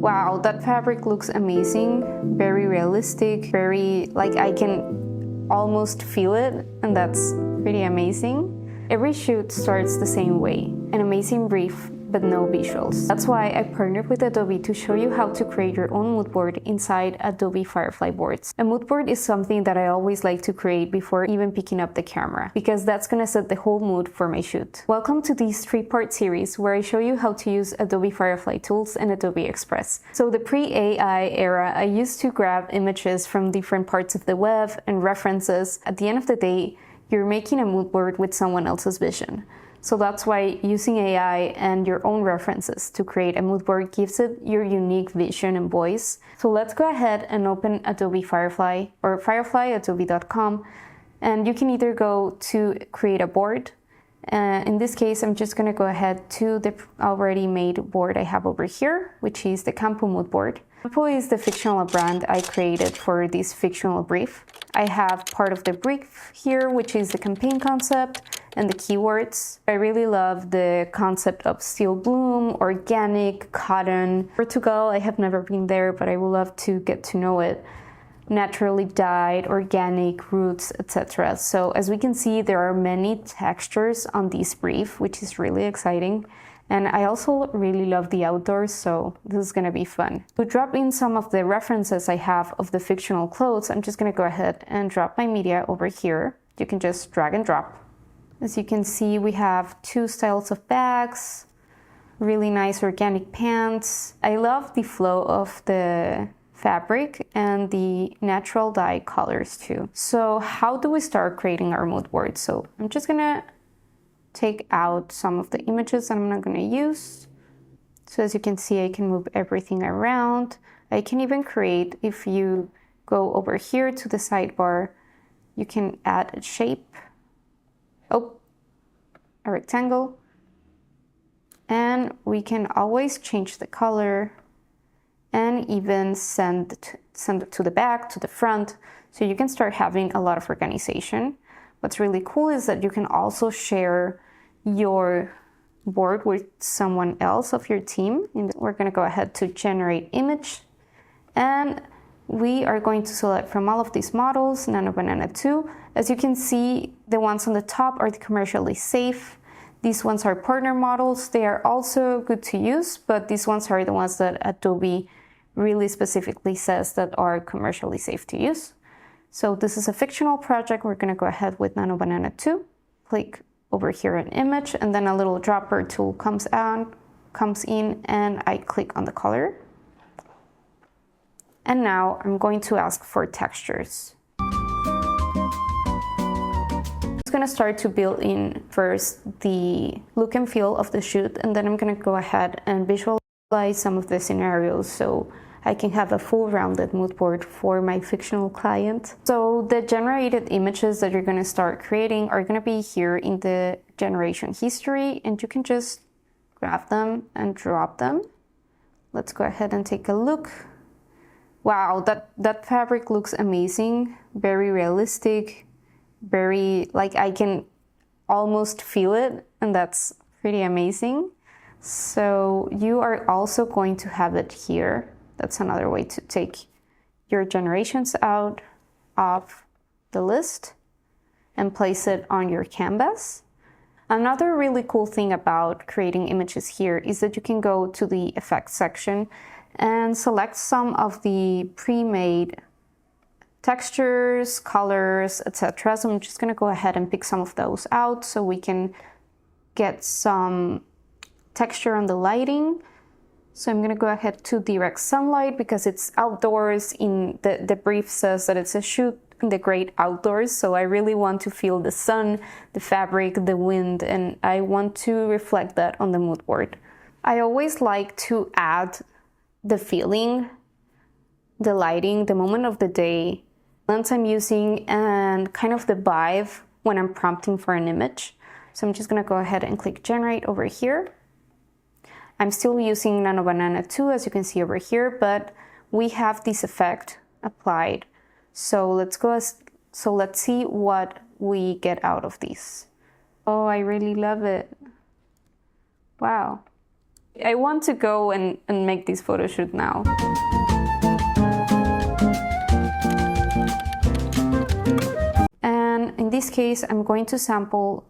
Wow, that fabric looks amazing, very realistic, very, like, I can almost feel it, and that's pretty amazing. Every shoot starts the same way, an amazing brief, but no visuals. That's why I partnered with Adobe to show you how to create your own mood board inside Adobe Firefly Boards. A mood board is something that I always like to create before even picking up the camera, because that's gonna set the whole mood for my shoot. Welcome to this three-part series where I show you how to use Adobe Firefly tools and Adobe Express. So the pre-AI era, I used to grab images from different parts of the web and references. At the end of the day, you're making a mood board with someone else's vision. So that's why using AI and your own references to create a mood board gives it your unique vision and voice. So let's go ahead and open Adobe Firefly or fireflyadobe.com, and you can either go to create a board. In this case, I'm just going to go ahead to the already made board I have over here, which is the Campo mood board. Campo is the fictional brand I created for this fictional brief. I have part of the brief here, which is the campaign concept and the keywords. I really love the concept of steel bloom, organic, cotton. Portugal, I have never been there, but I would love to get to know it. Naturally dyed, organic, roots, etc. So as we can see, there are many textures on this brief, which is really exciting. And I also really love the outdoors, so this is gonna be fun. To drop in some of the references I have of the fictional clothes, I'm just gonna go ahead and drop my media over here. You can just drag and drop. As you can see, we have two styles of bags, really nice organic pants. I love the flow of the fabric and the natural dye colors too. So how do we start creating our mood board? So I'm just gonna take out some of the images I'm not gonna use. So as you can see, I can move everything around. I can even create, if you go over here to the sidebar, you can add a shape. A rectangle. And we can always change the color and even send it to the back, to the front. So you can start having a lot of organization. What's really cool is that you can also share your board with someone else of your team. And we're gonna go ahead to generate image. And we are going to select from all of these models, Nano Banana 2. As you can see, the ones on the top are the commercially safe. These ones are partner models. They are also good to use, but these ones are the ones that Adobe really specifically says that are commercially safe to use. So this is a fictional project. We're gonna go ahead with Nano Banana 2. Click over here in image, and then a little dropper tool comes in, and I click on the color. And now I'm going to ask for textures. I'm just gonna start to build in first the look and feel of the shoot, and then I'm gonna go ahead and visualize some of the scenarios so I can have a full rounded mood board for my fictional client. So the generated images that you're gonna start creating are gonna be here in the generation history, and you can just grab them and drop them. Let's go ahead and take a look. Wow, that fabric looks amazing, very realistic, very, like, I can almost feel it, and that's pretty amazing. So you are also going to have it here. That's another way to take your generations out of the list and place it on your canvas. Another really cool thing about creating images here is that you can go to the effects section and select some of the pre-made textures, colors, etc. So I'm just gonna go ahead and pick some of those out so we can get some texture on the lighting. So I'm gonna go ahead to direct sunlight because it's outdoors. In the brief says that it's a shoot in the great outdoors. So I really want to feel the sun, the fabric, the wind, and I want to reflect that on the mood board. I always like to add the feeling, the lighting, the moment of the day, lens I'm using, and kind of the vibe when I'm prompting for an image. So I'm just gonna go ahead and click generate over here. I'm still using Nano Banana 2, as you can see over here, but we have this effect applied. So let's see what we get out of these. Oh, I really love it. Wow. I want to go and make this photo shoot now. And in this case, I'm going to sample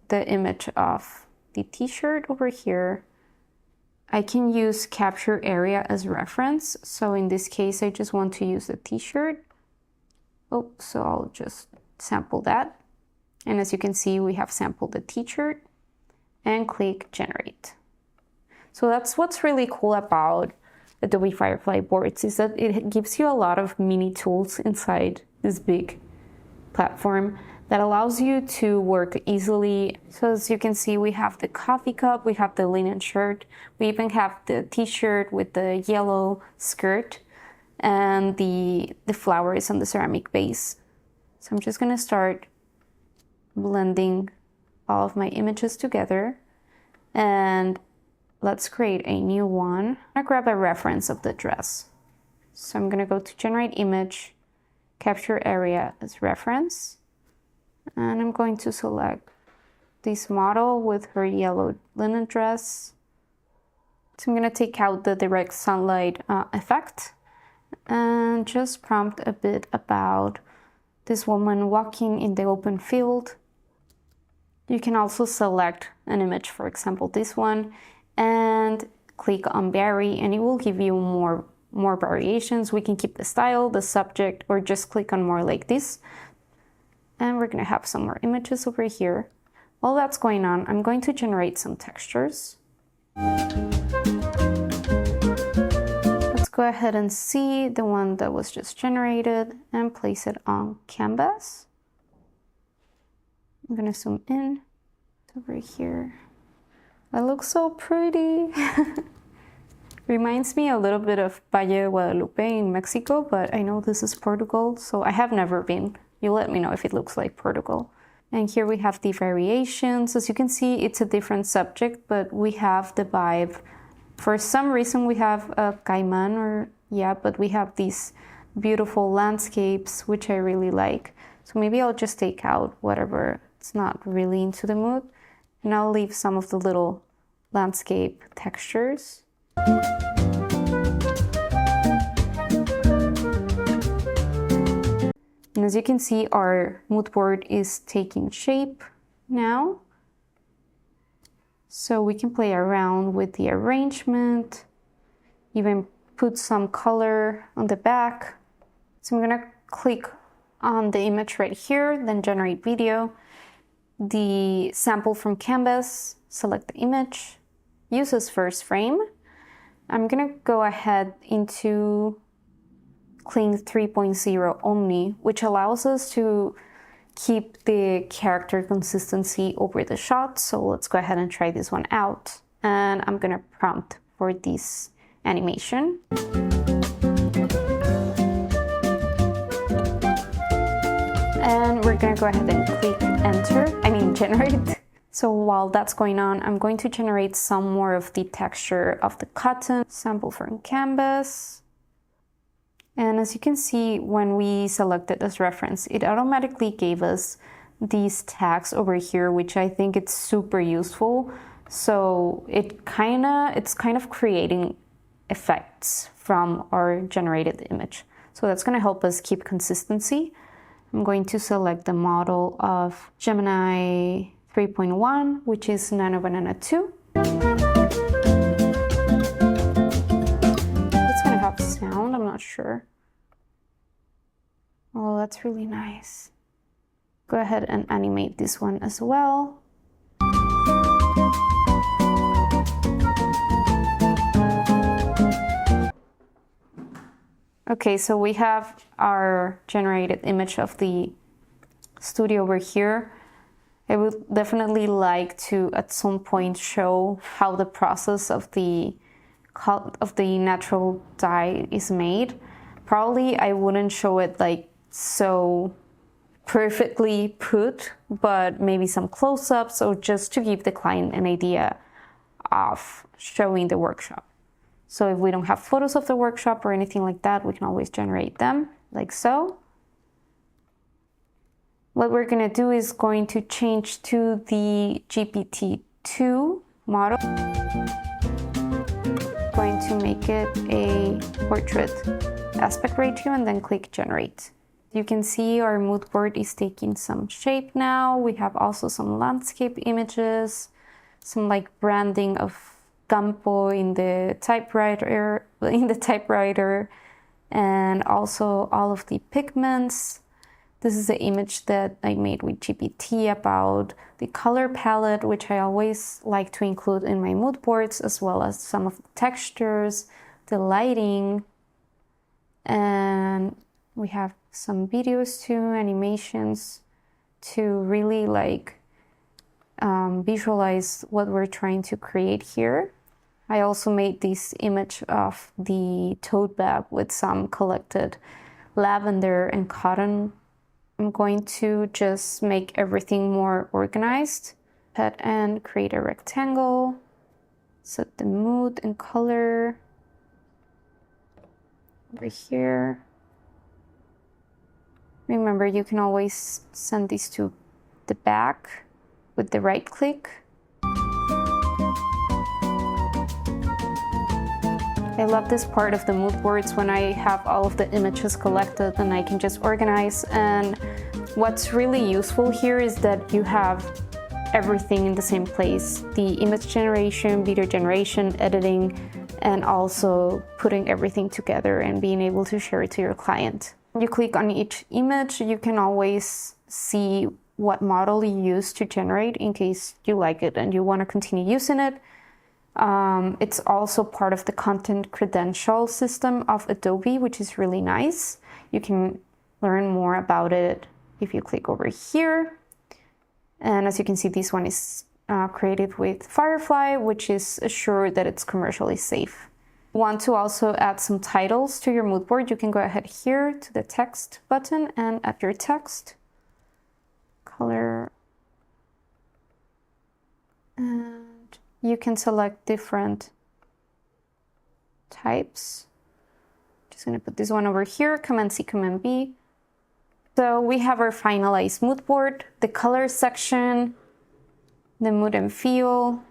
the image of the t-shirt over here. I can use capture area as reference. So in this case, I just want to use the t-shirt. Oh, so I'll just sample that. And as you can see, we have sampled the t-shirt and click generate. So that's what's really cool about Adobe Firefly Boards, is that it gives you a lot of mini tools inside this big platform that allows you to work easily. So as you can see, we have the coffee cup, we have the linen shirt, we even have the t-shirt with the yellow skirt and the flowers on the ceramic base. So I'm just gonna start blending all of my images together, and let's create a new one. I'm gonna grab a reference of the dress. So I'm gonna go to generate image, capture area as reference, and I'm going to select this model with her yellow linen dress. So I'm gonna take out the direct sunlight effect and just prompt a bit about this woman walking in the open field. You can also select an image, for example, this one, and click on vary, and it will give you more variations. We can keep the style, the subject, or just click on more like this. And we're gonna have some more images over here. While that's going on, I'm going to generate some textures. Let's go ahead and see the one that was just generated and place it on canvas. I'm gonna zoom in over here. That looks so pretty. Reminds me a little bit of Valle de Guadalupe in Mexico, but I know this is Portugal, so I have never been. You let me know if it looks like Portugal. And here we have the variations. As you can see, it's a different subject, but we have the vibe. For some reason, we have a caiman, but we have these beautiful landscapes, which I really like. So maybe I'll just take out whatever it's not really into the mood, and I'll leave some of the little landscape textures. And as you can see, our mood board is taking shape now. So we can play around with the arrangement, even put some color on the back. So I'm gonna click on the image right here, then generate video, the sample from canvas, select the image, use as first frame. I'm gonna go ahead into Clean 3.0 Omni, which allows us to keep the character consistency over the shot. So let's go ahead and try this one out. And I'm gonna prompt for this animation. And we're gonna go ahead and click generate. So while that's going on, I'm going to generate some more of the texture of the cotton, sample from canvas. And as you can see, when we selected as reference, it automatically gave us these tags over here, which I think it's super useful. So it's kind of creating effects from our generated image. So that's going to help us keep consistency. I'm going to select the model of Gemini 3.1, which is Nano Banana 2. It's going to have sound, I'm not sure. Oh, that's really nice. Go ahead and animate this one as well. Okay, so we have our generated image of the studio over here. I would definitely like to, at some point, show how the process of the natural dye is made. Probably I wouldn't show it like so perfectly put, but maybe some close-ups, or just to give the client an idea of showing the workshop. So if we don't have photos of the workshop or anything like that, we can always generate them like so. What we're gonna do is going to change to the GPT-2 model. to make it a portrait aspect ratio and then click generate. You can see our mood board is taking some shape now. We have also some landscape images, some like branding of Campo in the typewriter, and also all of the pigments. This is the image that I made with GPT about the color palette, which I always like to include in my mood boards, as well as some of the textures, the lighting, and we have some videos too, animations to really like visualize what we're trying to create here. I also made this image of the tote bag with some collected lavender and cotton. I'm going to just make everything more organized. Head and create a rectangle. Set the mood and color over here. Remember, you can always send these to the back with the right click. I love this part of the mood boards when I have all of the images collected and I can just organize. And what's really useful here is that you have everything in the same place. The image generation, video generation, editing, and also putting everything together and being able to share it to your client. You click on each image, you can always see what model you use to generate in case you like it and you want to continue using it. It's also part of the content credential system of Adobe, which is really nice. You can learn more about it if you click over here. And as you can see, this one is created with Firefly, which is assured that it's commercially safe. Want to also add some titles to your mood board, you can go ahead here to the text button and add your text, color, and you can select different types. Just gonna put this one over here, Command C, Command B. So we have our finalized mood board, the color section, the mood and feel,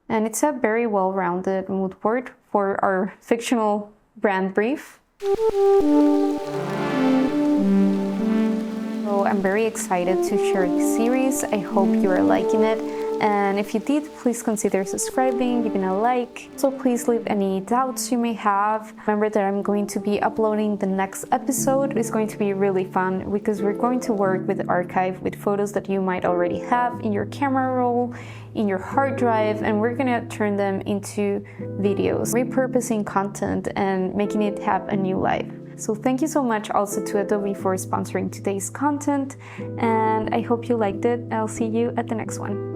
and it's a very well-rounded mood board for our fictional brand brief. So I'm very excited to share this series. I hope you are liking it. And if you did, please consider subscribing, giving a like. So please leave any doubts you may have. Remember that I'm going to be uploading the next episode. It's going to be really fun because we're going to work with the archive with photos that you might already have in your camera roll, in your hard drive, and we're gonna turn them into videos, repurposing content and making it have a new life. So thank you so much also to Adobe for sponsoring today's content, and I hope you liked it. I'll see you at the next one.